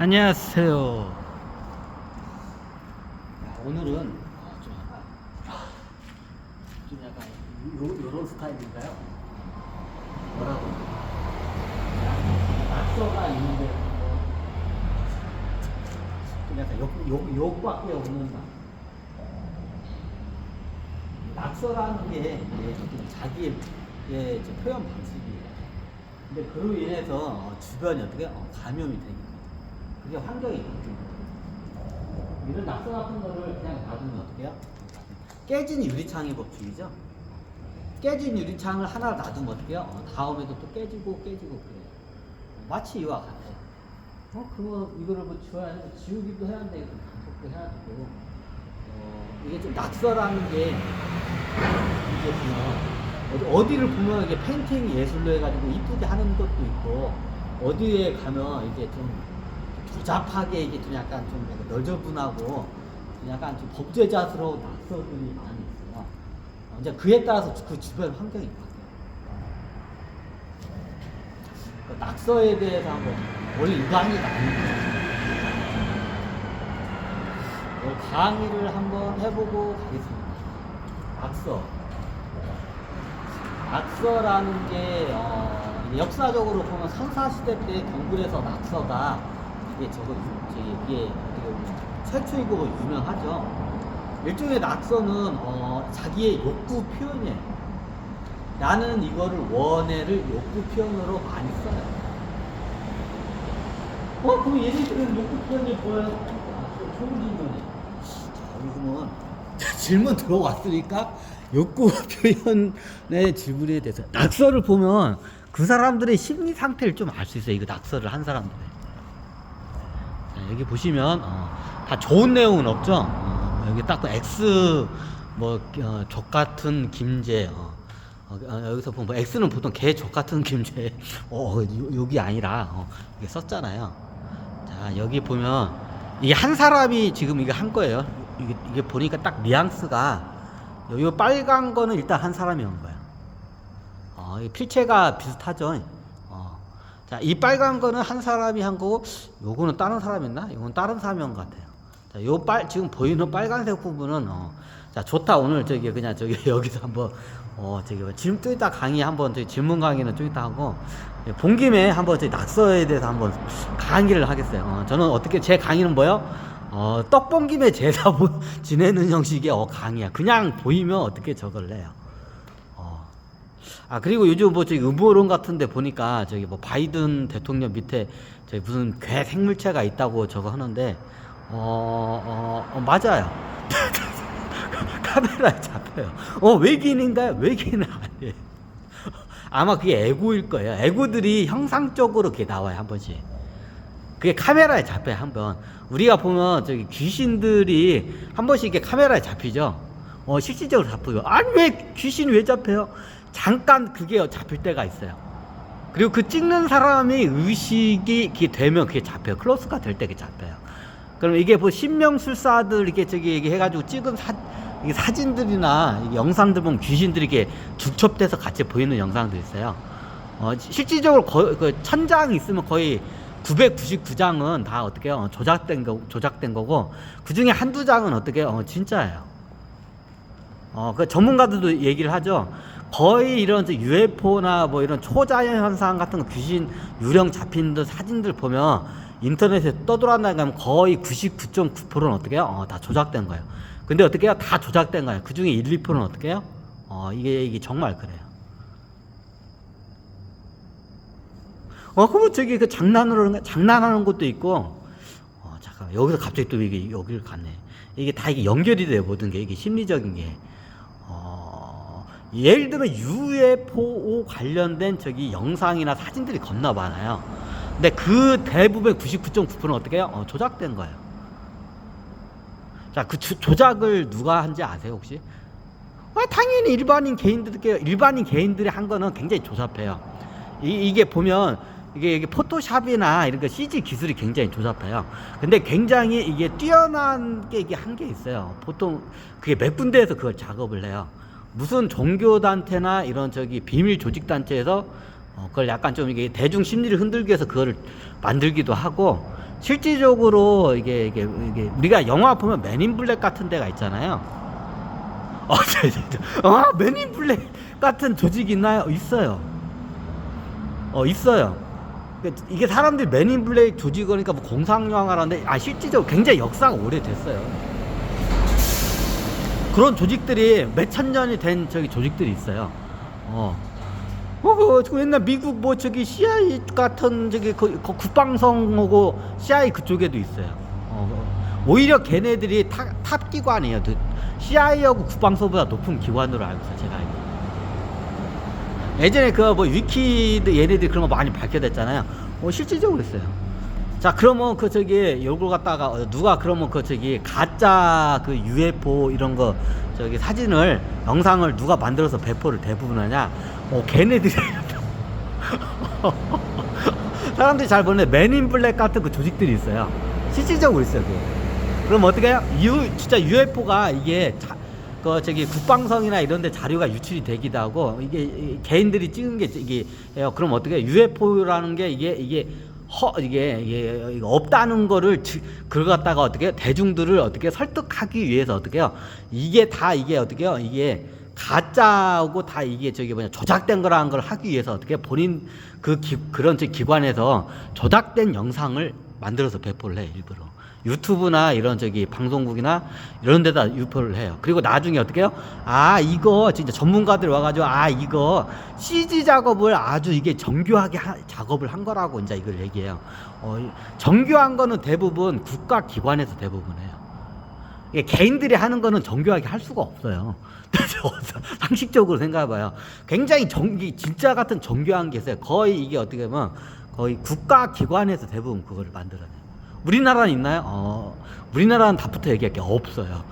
안녕하세요. 오늘은 좀 약간 요런 스타일인가요? 뭐라고? 낙서가 있는데 좀 약간 욕밖에 없는 낙서라는 게 자기의 표현 방식이에요. 근데 그로 인해서 주변이 어떻게 감염이 되니까 그게 환경이 바뀌는 이런 낙서 같은 거를 그냥 놔두면 어떻게 해요? 깨진 유리창의 법칙이죠. 깨진 유리창을 하나 놔두면 어떻게 해요? 다음에도 또 깨지고 그래요. 마치 이와 같아요. 그거 이거를 뭐 지우기도 해야 되고 반복도 해야 되고 이게 좀 낙서라는 게 이게 보면 어디를 보면 이게 페인팅 예술로 해가지고 이쁘게 하는 것도 있고 어디에 가면 이게 좀 조잡하게 이게 좀 약간 좀 너저분하고 좀 약간 좀 법제자스러운 낙서들이 많이 있어요. 이제 그에 따라서 그 주변 환경이 바뀌어요. 그 낙서에 대해서 한번 원래 이 강의가 아니고 강의를 한번 해보고 가겠습니다. 낙서라는 게 역사적으로 보면 선사시대 때 동굴에서 낙서가 이게 이게 어떻게 보면 최초이고 유명하죠. 일종의 낙서는 자기의 욕구 표현이에요. 나는 이거를 원해를 욕구 표현으로 많이 써요. 그럼 얘네들은 욕구 표현이 뭐예요? 좋은 질문이에요. 자, 우리 그러면 질문 들어왔으니까 욕구 표현의 질문에 대해서 낙서를 보면 그 사람들의 심리 상태를 좀 알 수 있어요. 이거 낙서를 한 사람들. 여기 보시면 다 좋은 내용은 없죠. 여기 딱 X 족 같은 김제. 여기서 보면 X는 보통 개 족 같은 김제. 여기 아니라 이게 썼잖아요. 자, 여기 보면 이게 한 사람이 지금 이거 한 거예요. 이게 보니까 딱 뉘앙스가 이 빨간 거는 일단 한 사람이 한 거야. 필체가 비슷하죠. 자, 이 빨간 거는 한 사람이 한 거고, 요거는 다른 사람이었나? 이건 다른 사람이 한 것 같아요. 자, 지금 보이는 빨간색 부분은, 자, 좋다. 오늘 그냥 여기서 한번, 지금 좀 이따 강의 한번, 질문 강의는 좀 이따 하고, 본 김에 한번 낙서에 대해서 한번 강의를 하겠어요. 저는 어떻게, 제 강의는 뭐요? 떡 본 김에 제사 지내는 형식의 강의야. 그냥 보이면 어떻게 저걸 해요. 그리고 요즘 음모론 같은데 보니까 바이든 대통령 밑에 무슨 괴 생물체가 있다고 저거 하는데, 맞아요. 카메라에 잡혀요. 외계인인가요? 외계인은 아니에요. 아마 그게 애고일 거예요. 애고들이 형상적으로 그게 나와요, 한 번씩. 그게 카메라에 잡혀요, 한 번. 우리가 보면 귀신들이 한 번씩 이게 카메라에 잡히죠? 실질적으로 잡혀요. 아니, 귀신이 왜 잡혀요? 잠깐 그게 잡힐 때가 있어요. 그리고 그 찍는 사람이 의식이 되면 그게 잡혀요. 클로스가 될 때 그게 잡혀요. 그럼 이게 신명술사들 이게 해가지고 찍은 사진들이나 이게 영상들 보면 귀신들이 이게 중첩돼서 같이 보이는 영상도 있어요. 실질적으로 그 1000장 있으면 거의 999장은 다 어떻게 해요? 조작된 거고, 그 중에 한두 장은 어떻게 해요? 진짜예요. 그 전문가들도 얘기를 하죠. 거의 이런 UFO나 이런 초자연 현상 같은 거 귀신 유령 잡힌 사진들 보면 인터넷에 떠돌아다니면 거의 99.9%는 어떻게 해요? 다 조작된 거예요. 근데 어떻게 해요? 다 조작된 거예요. 그 중에 1, 2%는 어떻게 해요? 이게 정말 그래요. 그러면 그 장난하는 것도 있고, 잠깐만, 여기서 갑자기 또 여기를 갔네. 이게 연결이 돼요, 모든 게. 이게 심리적인 게. 예를 들면 UFO 관련된 영상이나 사진들이 겁나 많아요. 근데 그 대부분 99.9%는 어떻게 해요? 조작된 거예요. 자, 그 조작을 누가 한지 아세요, 혹시? 당연히 일반인 개인들이 한 거는 굉장히 조잡해요. 이게 보면 이게 포토샵이나 이런 거 CG 기술이 굉장히 조잡해요. 근데 굉장히 이게 뛰어난 게 이게 한 게 있어요. 보통 그게 몇 군데에서 그걸 작업을 해요. 무슨 종교단체나 이런 비밀 조직단체에서 그걸 약간 좀 이게 대중 심리를 흔들기 위해서 그거를 만들기도 하고, 실질적으로 이게 우리가 영화 보면 맨인 블랙 같은 데가 있잖아요. 맨인 블랙 같은 조직이 있나요? 있어요. 있어요. 이게 사람들이 맨인 블랙 조직이니까 뭐 공상영화라는데 실질적으로 굉장히 역사가 오래됐어요. 그런 조직들이 몇천 년이 된 조직들이 있어요. 그 옛날 미국 뭐 CIA 같은 그 국방성하고 CIA 그쪽에도 있어요. 오히려 걔네들이 탑 기관이에요. CIA하고 국방성보다 높은 기관으로 알고 있어요. 제가 알기로. 예전에 그 뭐 위키드 얘네들이 그런 거 많이 밝혀냈잖아요. 실질적으로 있어요. 자, 그러면 요걸 갖다가 누가 그러면 가짜 UFO 이런 거 사진을 영상을 누가 만들어서 배포를 대부분 하냐? 걔네들이 사람들이 잘 보는 맨인 블랙 같은 그 조직들이 있어요. 실질적으로 있어요. 그게. 그럼 어떻게 해요? 진짜 UFO가 이게 국방성이나 이런 데 자료가 유출이 되기도 하고, 이게 개인들이 찍은 게 그럼 어떻게 해요? UFO라는 게 이게 없다는 거를 그걸 갖다가 어떻게 해요? 대중들을 어떻게 설득하기 위해서 어떻게 해요? 이게 어떻게 해요? 이게 가짜고 다 이게 조작된 거라는 걸 하기 위해서 어떻게 본인 그런 기관에서 조작된 영상을 만들어서 배포를 해. 일부러 유튜브나 이런 방송국이나 이런 데다 유포를 해요. 그리고 나중에 어떻게 해요? 이거 진짜 전문가들 와가지고 이거 CG 작업을 아주 이게 정교하게 작업을 한 거라고 이제 이걸 얘기해요. 정교한 거는 대부분 국가기관에서 대부분 해요. 이게 개인들이 하는 거는 정교하게 할 수가 없어요. 상식적으로 생각해봐요. 굉장히 진짜 같은 정교한 게 있어요. 거의 이게 어떻게 보면 거의 국가기관에서 대부분 그걸 만들어내요. 우리나라는 있나요? 우리나라는 답부터 얘기할 게 없어요.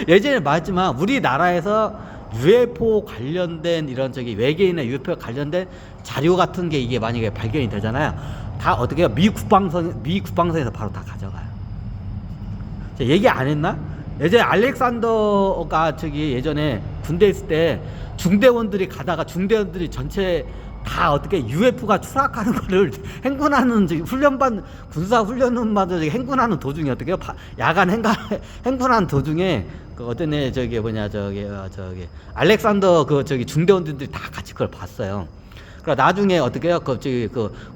예전에 말했지만 우리나라에서 UFO 관련된 이런 외계인의 UFO 관련된 자료 같은 게 이게 만약에 발견이 되잖아요. 다 어떻게 해요? 미 국방성에서 바로 다 가져가요. 제가 얘기 안 했나? 예전에 알렉산더가 예전에 군대 있을 때 중대원들이 가다가 중대원들이 전체 다 어떻게 UFO가 추락하는 거를 행군하는 군사 훈련은 받아 행군하는 도중에 어떻게 야간 행군하는 도중에 어떤 애 알렉산더 중대원들이 다 같이 그걸 봤어요. 그러니까 나중에 어떻게 해요?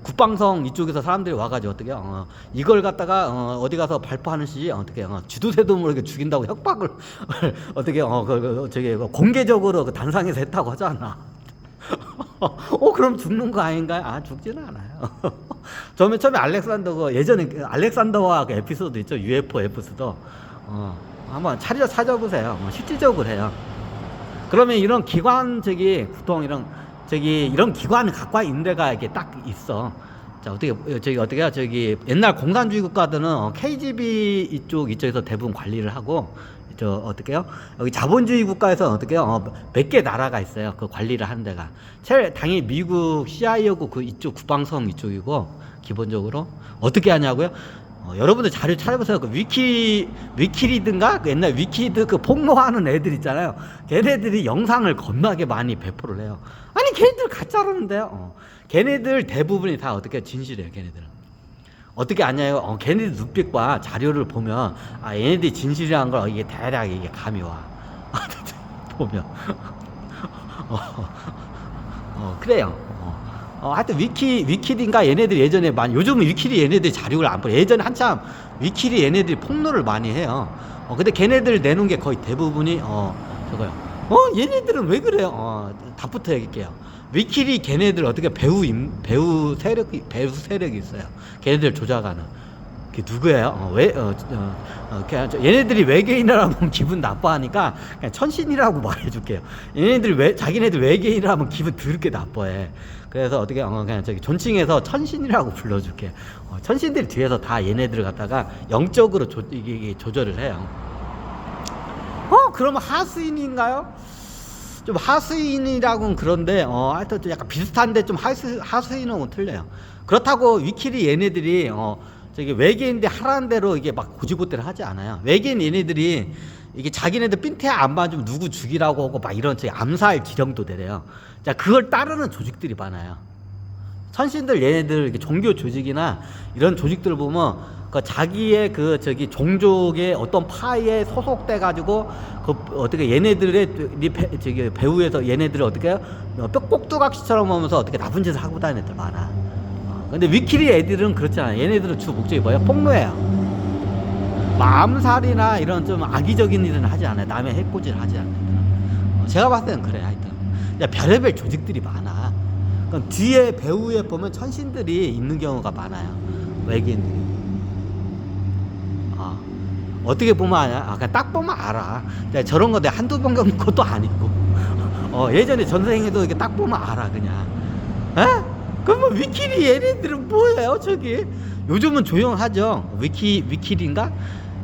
국방성 이쪽에서 사람들이 와가지고 어떻게 해요? 이걸 갖다가 어디 가서 발표하는 시 어떻게 해요? 쥐도새도 모르게 죽인다고 협박을 어떻게 공개적으로 단상에서 했다고 하잖아. 그럼 죽는 거 아닌가요? 죽지는 않아요. 처음에 알렉산더 예전에 알렉산더와 에피소드 있죠. UFO 에피소드. 한번 찾아보세요. 실질적으로 해요. 그러면 이런 기관 보통 이런 기관을 갖고 있는 데가 이렇게 딱 있어. 자, 어떻게 옛날 공산주의 국가들은 KGB 이쪽에서 대부분 관리를 하고, 어떻게요? 여기 자본주의 국가에서 어떻게요? 몇 개 나라가 있어요. 그 관리를 하는 데가. 제일 당연히 미국 CIA고 이쪽 국방성 이쪽이고, 기본적으로 어떻게 하냐고요? 여러분들 자료 찾아보세요. 위키리드인가? 옛날 위키드 폭로하는 애들 있잖아요. 걔네들이 영상을 겁나게 많이 배포를 해요. 아니, 걔네들 가짜라는데요. 걔네들 대부분이 다 어떻게 진실이에요, 걔네들은. 어떻게 아냐요? 걔네들 눈빛과 자료를 보면 얘네들이 진실이라는 걸 이게 대략 이게 감이 와. 보면 그래요. 하여튼 위키리인가 얘네들 예전에 요즘은 위키리 얘네들이 자료를 안 보내. 예전에 한참 위키리 얘네들이 폭로를 많이 해요. 근데 걔네들 내놓은 게 거의 대부분이 저거요. 얘네들은 왜 그래요? 답부터 얘기할게요. 위키리 걔네들 어떻게 배우 세력이 있어요. 걔네들 조작하는. 그게 누구예요? 얘네들이 외계인이라면 기분 나빠하니까 그냥 천신이라고 말해줄게요. 자기네들 외계인이라면 기분 더럽게 나빠해. 그래서 어떻게 그냥 존칭해서 천신이라고 불러줄게. 천신들이 뒤에서 다 얘네들을 갖다가 영적으로 조절을 해요. 그러면 하수인인가요? 좀 하수인이라고는 그런데 하여튼 좀 약간 비슷한데 좀 하수인은 틀려요. 그렇다고 위키리 얘네들이 외계인들 하라는 대로 이게 막 고지고대를 하지 않아요. 외계인 얘네들이 이게 자기네들 핀테 안 맞으면 누구 죽이라고 하고 막 이런 암살 지령도 내려요. 자, 그걸 따르는 조직들이 많아요. 천신들 얘네들 이렇게 종교 조직이나 이런 조직들을 보면 그 자기의 그 저기 종족의 어떤 파에 소속돼 가지고 그 어떻게 얘네들의 저기 배후에서 얘네들을 어떻게 해요? 꼭두각시처럼 하면서 어떻게 나쁜 짓을 하고 다니는 애들 많아. 근데 위키리 애들은 그렇잖아. 얘네들은 주 목적이 뭐야? 폭로예요. 암살이나 이런 좀 악의적인 일은 하지 않아요. 남의 해코지를 하지 않아요. 제가 봤을 때는 그래. 하여튼 별의별 조직들이 많아. 그럼 뒤에 배후에 보면 천신들이 있는 경우가 많아요. 외계인들이. 어떻게 보면 아냐? 그냥 딱 보면 알아. 저런 거 내가 한두 번 겪은 것도 아니고. 예전에 전생에도 이렇게 딱 보면 알아, 그냥. 에? 그럼 뭐 위키리 얘네들은 뭐예요, 저기? 요즘은 조용하죠. 위키리인가?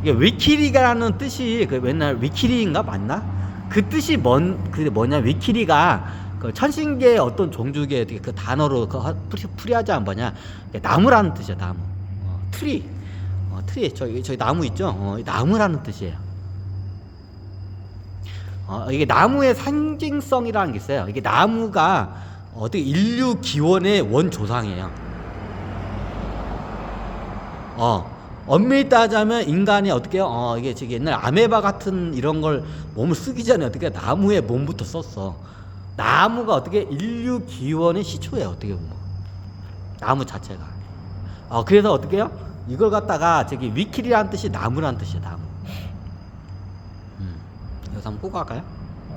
이게 위키리가라는 뜻이 그 맨날 위키리인가 맞나? 그 뜻이 그 뭐냐? 위키리가 그 천신계의 어떤 종족의 그 단어로 풀이하자면 뭐냐? 나무라는 뜻이야, 나무. 트리. 트리. 저기 나무 있죠? 나무라는 뜻이에요. 이게 나무의 상징성이라는 게 있어요. 이게 나무가 어떻게 인류 기원의 원조상이에요. 엄밀히 따자면 인간이 어떻게 해요? 이게 저기 옛날 아메바 같은 이런 걸 몸을 쓰기 전에 어떻게 나무의 몸부터 썼어. 나무가 어떻게 인류 기원의 시초예요. 어떻게 보면 나무 자체가. 그래서 어떻게 해요? 이걸 갖다가 저기 위키리라는 뜻이 나무라는 뜻이에요. 나무. 여기서 한번 꼭 할까요?